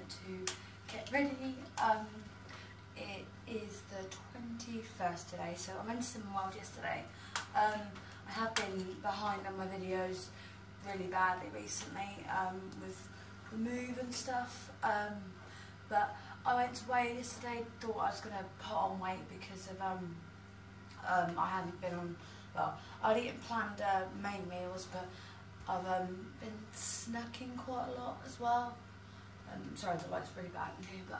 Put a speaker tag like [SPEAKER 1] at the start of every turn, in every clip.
[SPEAKER 1] to get ready. It is the 21st today, so I went to Cinema World yesterday. I have been behind on my videos really badly recently with the move and stuff, but I went to weigh yesterday, thought I was going to put on weight because of I hadn't been on, well, I'd eaten planned main meals, but I've been snacking quite a lot as well. Sorry, the light's really bad in here, but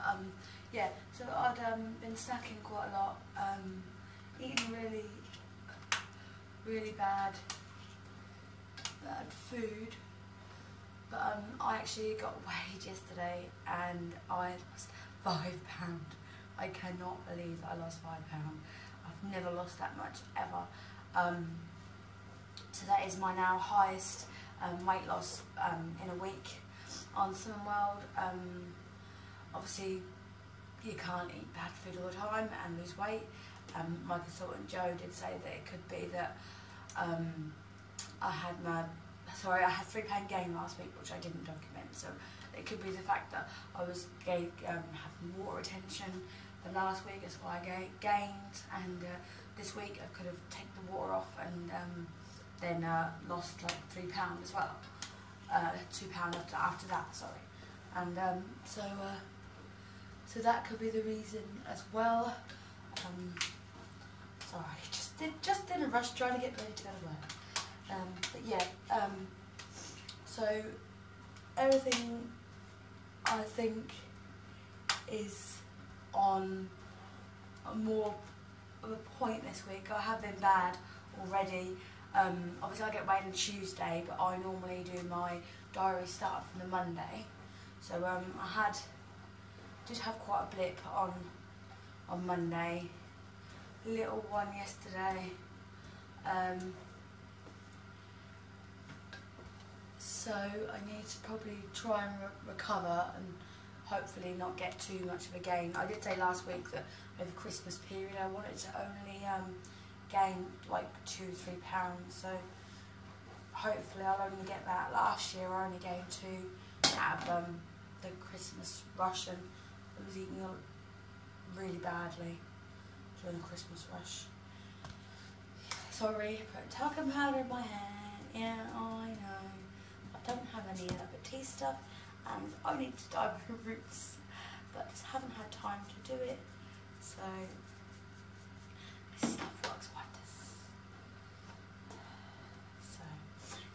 [SPEAKER 1] yeah, so I'd been snacking quite a lot, eating really bad food, but I actually got weighed yesterday and I lost £5. I cannot believe I lost £5. I've never lost that much ever. So that is my now highest weight loss in a week on Cinema World. Obviously you can't eat bad food all the time and lose weight. My consultant Joe did say that it could be that I had 3 pound gain last week, which I didn't document, so it could be the fact that I was having water retention the last week, that's why I gained, and this week I could have taken the water off and then lost like £3 as well, £2 after that, sorry, and so that could be the reason as well. Sorry, just in a rush trying to get ready to go to work. But yeah, so everything I think is on more of a point this week. I have been bad already. Obviously I get weighed on Tuesday, but I normally do my diary start from the Monday. So I did have quite a blip on Monday, little one yesterday. So I need to probably try and recover and hopefully not get too much of a gain. I did say last week that over the Christmas period I wanted to only gain like £2-3, so hopefully I'll only get that. Last year I only gained 2 out of the Christmas rush, and I was eating really badly during the Christmas rush. Sorry, put talcum powder in my hand. Yeah, I know. I don't have any Batiste stuff, and I need to dye my roots, but just haven't had time to do it. So this stuff works wonders. So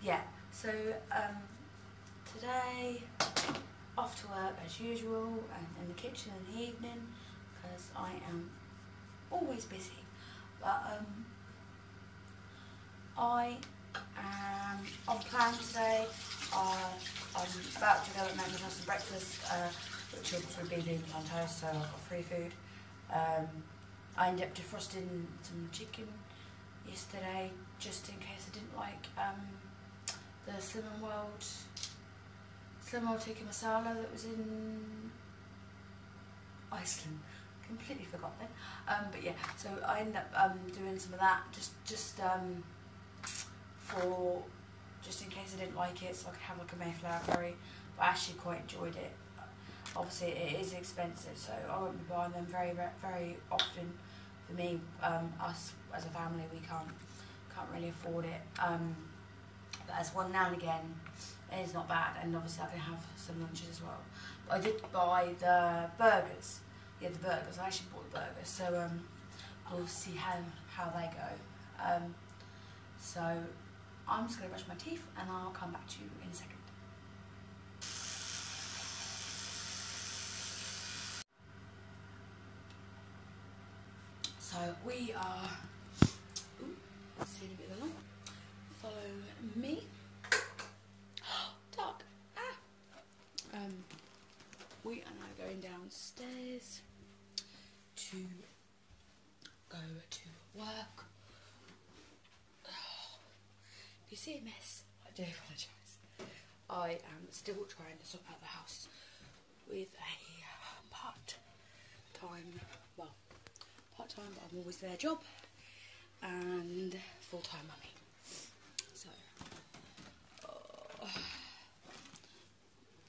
[SPEAKER 1] yeah, so today off to work as usual, and in the kitchen in the evening because I am always busy. But I am on plan today. I'm about to go and make myself some breakfast, which will probably be on toast, so I've got free food. I ended up defrosting some chicken yesterday, just in case I didn't like the Cinema World tikka masala that was in Iceland. Completely forgot then. But yeah, so I ended up doing some of that just in case I didn't like it, so I could have like a Mayflower curry. But I actually quite enjoyed it. Obviously it is expensive, so I won't be buying them very often. For me, us as a family, we can't really afford it. But as one now and again, it is not bad, and obviously I can have some lunches as well. But I did buy the burgers. Yeah, the burgers. I actually bought the burgers, so we'll see how they go. So I'm just going to brush my teeth and I'll come back to you in a second. So we are, see a bit of the light, follow me. Dark, we are now going downstairs to go to work. If you see a mess, I do apologise. I am still trying to sort out the house with a part-time, but I'm always there job, and full-time mummy. So,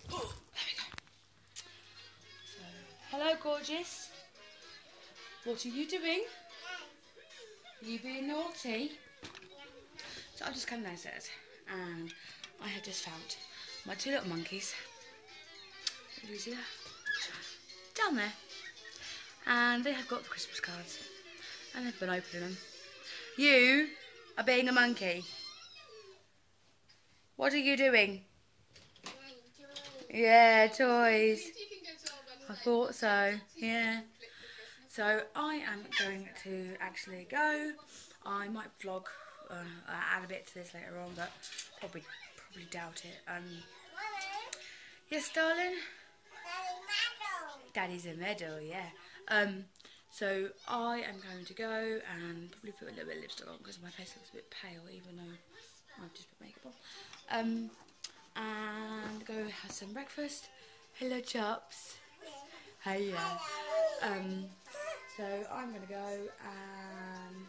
[SPEAKER 1] there we go. Hello, gorgeous. What are you doing? Are you being naughty? So I just come downstairs and I have just found my two little monkeys. Do you see that? Down there. And they have got the Christmas cards. And they've been opening them. You are being a monkey. What are you doing? Yeah, toys. I thought so, yeah. So I am going to actually go. I might vlog, add a bit to this later on, but probably doubt it. Yes, darling? Daddy's a medal, yeah. So I am going to go and probably put a little bit of lipstick on because my face looks a bit pale, even though I've just put makeup on. And go have some breakfast. Hello, Chops. Hey, yeah. So I'm going to go and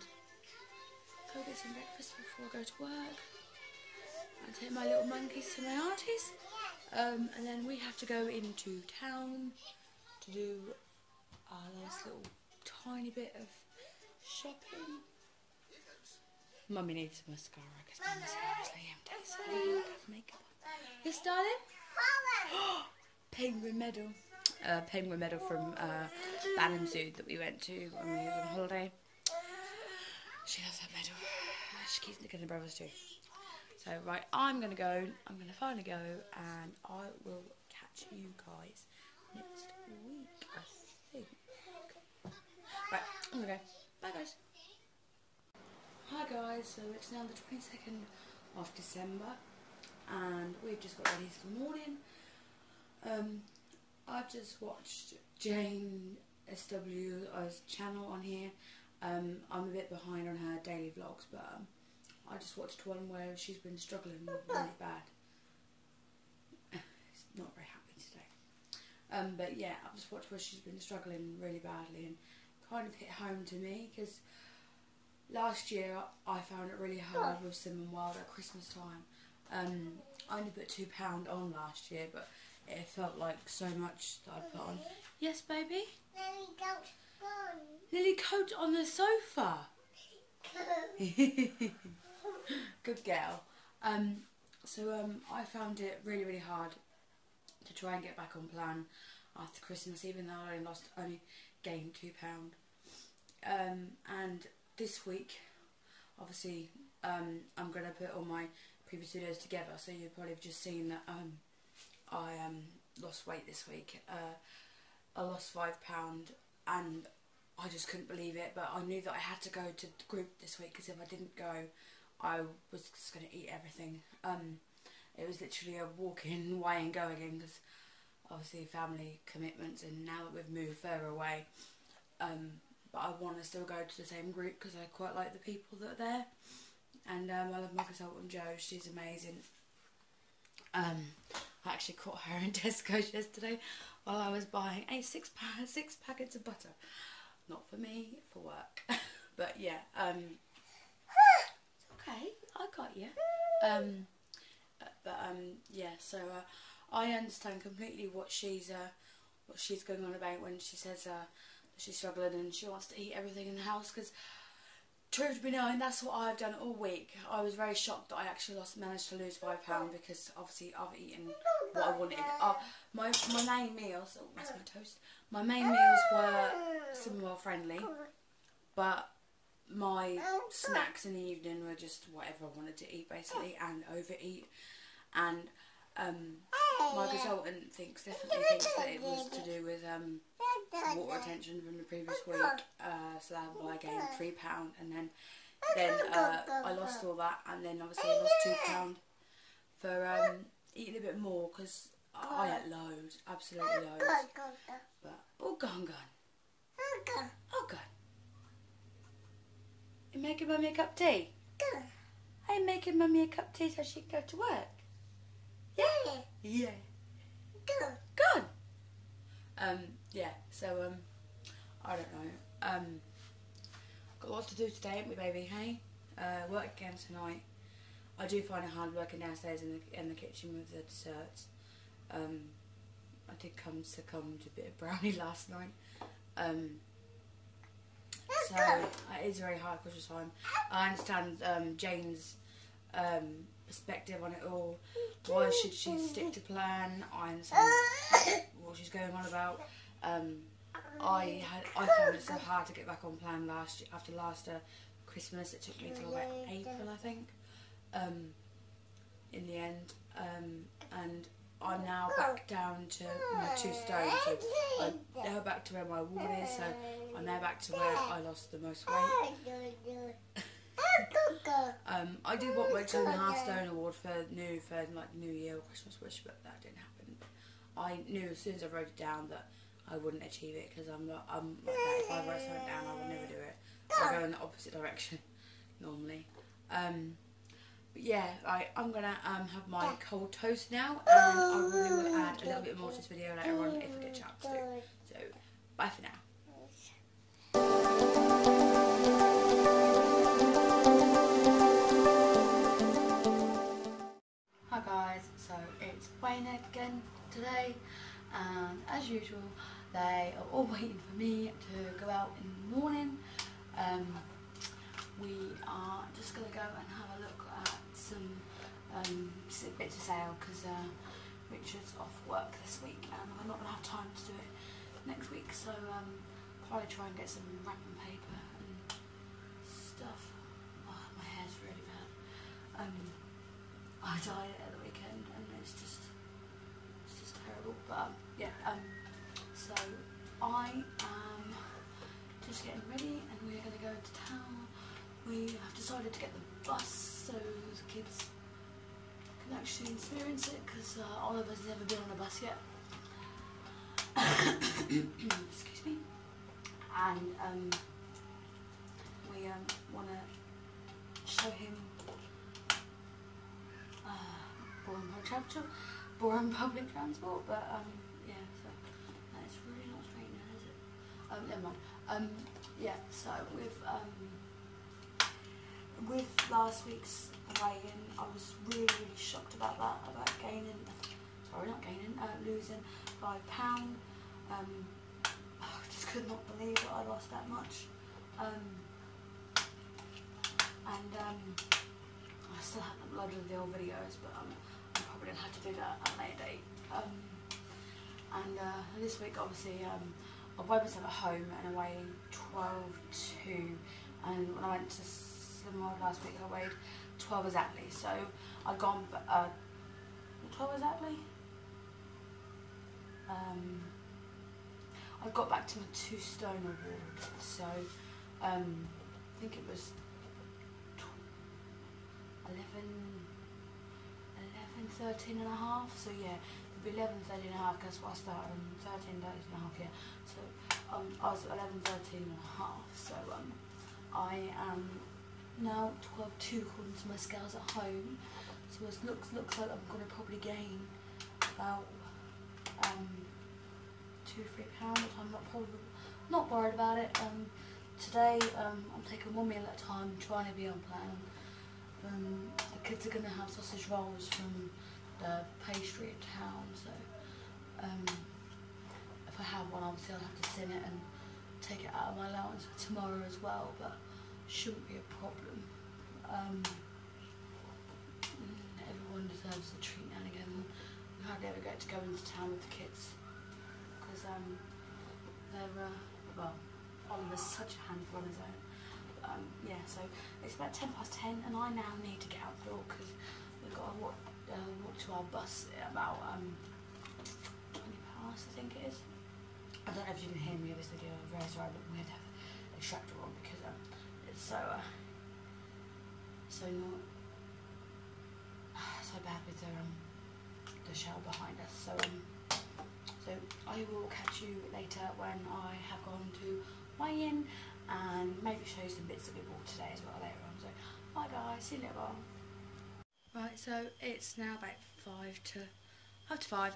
[SPEAKER 1] get some breakfast before I go to work. And take my little monkeys to my auntie's. And then we have to go into town to do our last little tiny bit of shopping. Mummy needs some mascara because my mascara is empty, so I don't have makeup on. Yes, darling? Penguin medal. Penguin medal from Banham Zoo that we went to when we were on holiday. She loves that medal. She keeps nicking her brothers too. So, right, I'm going to go. I'm going to finally go and I will catch you guys next week, I think. Right, I'm going to go. Bye, guys. Hi, guys. So, it's now the 22nd of December and we've just got ready for the morning. I've just watched Jane SW's channel on here. I'm a bit behind on her daily vlogs, but I just watched one where she's been struggling really bad. It's not very happy today. But yeah, I've just watched where she's been struggling really badly and kind of hit home to me because last year I found it really hard with Sim and Wild at Christmas time. I only put £2 on last year, but it felt like so much that I put on. Yes, baby? Lily coat on the sofa. Good girl. I found it really, really hard to try and get back on plan after Christmas, even though I only gained £2. And this week, obviously, I'm going to put all my previous videos together, so you've probably just seen that I lost weight this week. I lost £5 and I just couldn't believe it, but I knew that I had to go to the group this week because if I didn't go I was just going to eat everything. It was literally a walk in, way and go again because obviously family commitments and now that we've moved further away, but I want to still go to the same group because I quite like the people that are there, and I love my consultant Jo, she's amazing. I actually caught her in Tesco's yesterday while I was buying six packets of butter. Not for me, for work. But yeah, it's okay, I got you. Yeah, so I understand completely what she's going on about when she says she's struggling and she wants to eat everything in the house, because truth be known, that's what I've done all week. I was very shocked that I actually managed to lose £5 because obviously I've eaten what I wanted. My main meals, oh that's my toast. My main meals were Simwell friendly, but my snacks in the evening were just whatever I wanted to eat basically, and overeat. And my consultant definitely thinks that it was to do with water retention from the previous week, so that's why I gained £3, and then I lost all that, and then obviously I lost £2 for eating a bit more because I ate loads, absolutely loads. But oh gone. You making Mummy a cup of tea? Are you making Mummy a cup of tea so she can go to work? Yeah. Good. Yeah, so I don't know. Got lots to do today, haven't we, baby, hey? Work again tonight. I do find it hard working downstairs in the kitchen with the desserts. I did succumb to a bit of brownie last night. So it is very hard because of time. I understand Jane's perspective on it all. Why should she stick to plan? I understand what she's going on about. I found it so hard to get back on plan after last Christmas. It took me till about April, I think. In the end, and I'm now back down to my 2 stone. So I'm now back to where my award is. So I'm now back to where I lost the most weight. I did want my 2.5 stone award for New Year or Christmas wish, but that didn't happen. I knew as soon as I wrote it down that I wouldn't achieve it because I'm like that. If I wrote something down, I would never do it. I go in the opposite direction normally. But yeah, I'm gonna have my cold toast now, and I really will add a little bit more to this video later on if I get a chance to. So bye for now. Hi guys, so it's Wayne again today, and as usual they are all waiting for me to go out in the morning. We are just going to go and have a look at some bits of sale because Richard's off work this week and I'm not going to have time to do it next week, so probably try and get some wrapping paper and stuff. Oh, my hair's really bad. I dyed it at the weekend and it's just terrible, but yeah, so I am just getting ready and we're going to go into town. We have decided to get the bus so the kids can actually experience it because Oliver's never been on a bus yet. Excuse me. And we want to show him boring public transport, but yeah, so it's really not straight now, is it? Never mind. Yeah, so with last week's weigh-in, I was really shocked about that, about losing £5. I just could not believe that I lost that much. And I still haven't uploaded the old videos, but I'm probably going to have to do that at a later date. And this week, obviously, I weighed myself at home and I weighed 12.2, and when I went to Slim World last week I weighed 12 exactly, so I've gone 12 exactly? I got back to my 2 stone award, so I think it was 13 and a half, so yeah, it'll be 11, 13 and a half, that's what I started on, 13 days and a half, yeah, so I was 11, 13 and a half, so I am now 12.2 according to my scales at home, so it looks like I'm going to probably gain about 2-3 pounds, I'm not worried about it. Today I'm taking 1 meal at a time, trying to be on plan. The kids are going to have sausage rolls from the pastry at town, so if I have one, obviously I'll have to sin it and take it out of my allowance for tomorrow as well, but shouldn't be a problem. Everyone deserves a treat now and again. We hardly ever get to go into town with the kids because they're well, Oliver's such a handful on his own. Yeah, so it's about 10:10 and I now need to get out the door because we've got to walk to our bus at about 20 past, I think it is. I don't know if you can hear me in this video, I'm very sorry, but we had to have the extractor on because it's so bad with the shower behind us. So I will catch you later when I have gone to weigh-in and maybe show you some bits that we bought today as well later on. So bye guys, see you later on. Right, so it's now about 5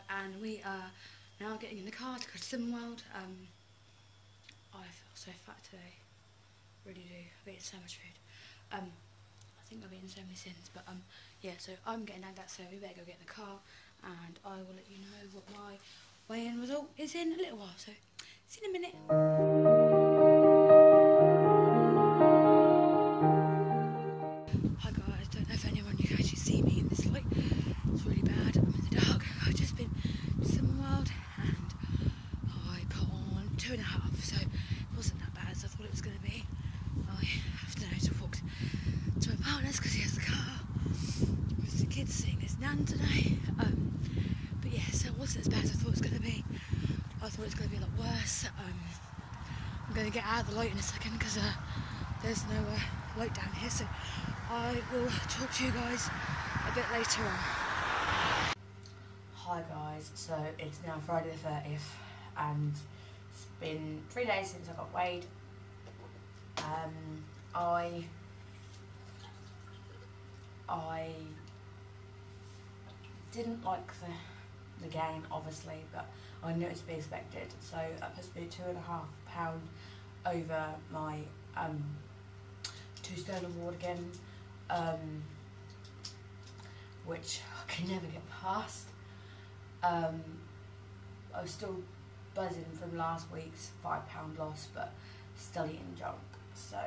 [SPEAKER 1] and we are now getting in the car to go to Slim World. I feel so fat today, really do. I've eaten so much food. I think I've eaten so many sins, but yeah, so I'm getting like that, so we better go get in the car and I will let you know what my weigh-in result is in a little while, so see you in a minute. Hi guys, don't know if anyone you can actually see me in this light. It's really bad. I'm in the dark. I've just been to Cinema World and I put on 2.5, so it wasn't that bad as I thought it was going to be. I have to know to walk to my partner's because he has the car. With the kids seeing his nan today. But yeah, so it wasn't as bad as I thought it was going to be. I thought it was going to be a lot worse. I'm going to get out of the light in a second because there's no light down here, so I will talk to you guys a bit later on. Hi guys, so it's now Friday the 30th and it's been 3 days since I got weighed. I didn't like the gain, obviously, but I knew it to be expected. So that puts me 2.5 pound over my 2 stone award again, which I can never get past. I was still buzzing from last week's £5 loss, but still eating junk. So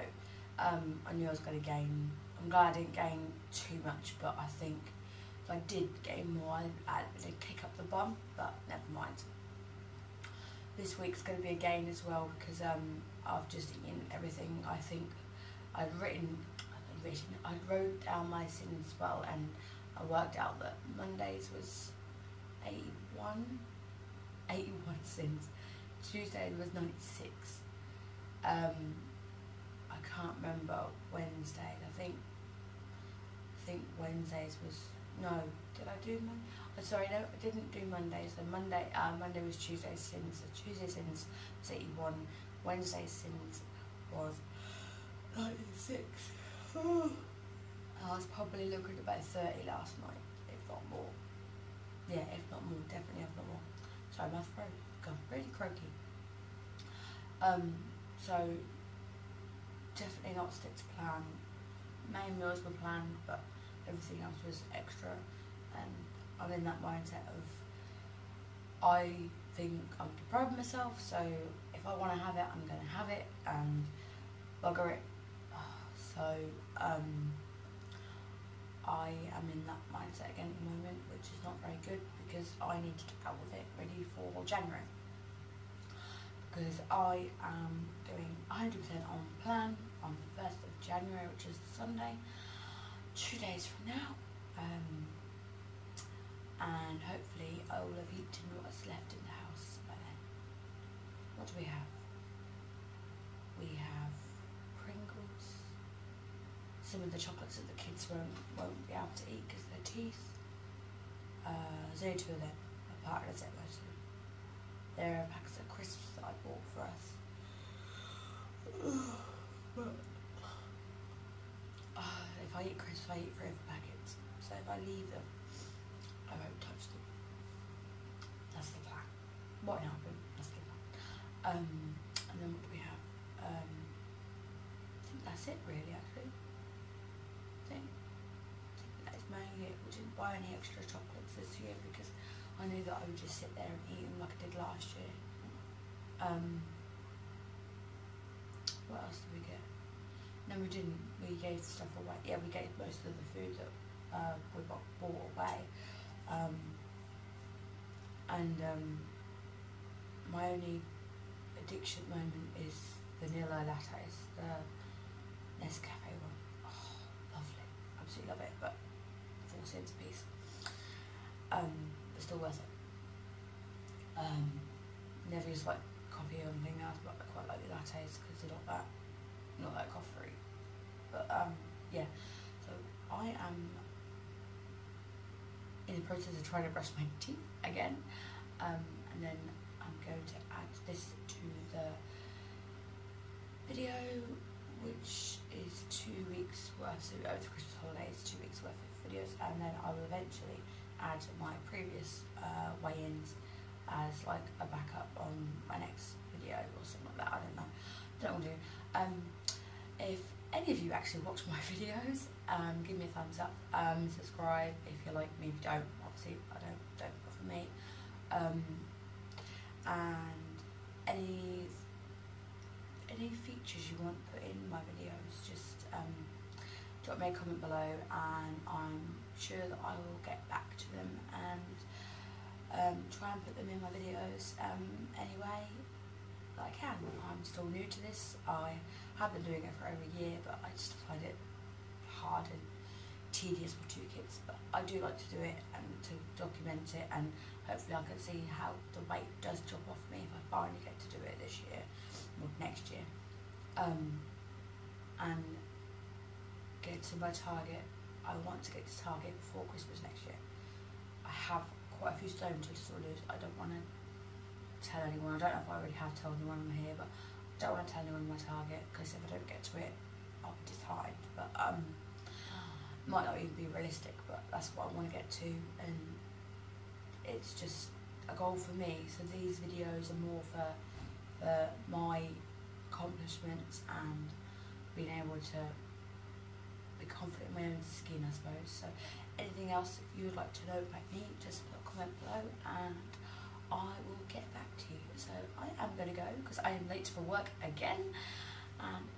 [SPEAKER 1] I knew I was going to gain. I'm glad I didn't gain too much, but I think if I did gain more, I did kick up the bum, but never mind. This week's going to be a gain as well because I've just eaten everything. I think I wrote down my sins as well, and I worked out that Mondays was 81 sins, Tuesday was 96. I can't remember Wednesday. I think Wednesdays was, no, did I do Monday? Oh, sorry, no, I didn't do Monday. So Monday was Tuesday's sins. So Tuesday's sins was 81. Wednesday's sins was 96. I was probably looking at about 30 last night, if not more. Yeah, if not more, definitely if not more. Sorry, my throat got really croaky. So definitely not stick to plan. Main meals were planned, but everything else was extra, and I'm in that mindset of I think I'm depriving myself, so if I want to have it, I'm going to have it and bugger it. So I am in that mindset again at the moment, which is not very good because I need to get out with it ready for January. Because I am doing 100% on plan on the 1st of January, which is the Sunday, 2 days from now. And hopefully I will have eaten what's left in the house by then. What do we have? We have Pringles. Some of the chocolates that the kids won't be able to eat because of their teeth. There's only 2 of them. My partner has it most of them. There are packs of crisps that I bought for us. If I eat crisps, I eat 3 of the packets. So if I leave them, I won't touch them. That's the plan. What happened? That's the plan. And then what do we have? I think that's it really, actually. I think that is mainly it. We didn't buy any extra chocolates this year because I knew that I would just sit there and eat them like I did last year. What else did we get? No, we didn't. We gave stuff away. Yeah, we gave most of the food that we bought away. My only addiction moment is vanilla lattes, the Nescafe one. Oh, lovely. Absolutely love it, but 4 cents a piece. But still worth it. Never used like coffee or anything else, but I quite like the lattes because they're not that coffee. But yeah, so I am in the process of trying to brush my teeth again, and then I'm going to add this to the video, which is 2 weeks worth, so over the Christmas holidays, 2 weeks worth of videos, and then I will eventually add my previous weigh-ins as like a backup on my next video or something like that. I don't know. Don't want to. If any of you actually watch my videos, give me a thumbs up. Subscribe if you like me. If you don't, obviously I don't for me. and any features you want put in my videos, just drop me a comment below, and I'm sure that I will get back to them and try and put them in my videos any way that I can. I'm still new to this. I have been doing it for over a year, but I just find it hard and tedious with 2 kids. But I do like to do it and to document it, and hopefully I can see how the weight does drop off me if I finally get to do it this year or next year, and get to my target. I want to get to target before Christmas next year. I have quite a few stones to still lose. I don't want to tell anyone. I don't know if I already have told anyone on here, but I don't want to tell anyone my target, because if I don't get to it, I'll be disheartened. But might not even be realistic, but that's what I want to get to, and it's just a goal for me. So these videos are more for my accomplishments and being able to be confident in my own skin, I suppose. So anything else you would like to know about me, just put a comment below and I will get back to you. So I am going to go because I am late for work again, and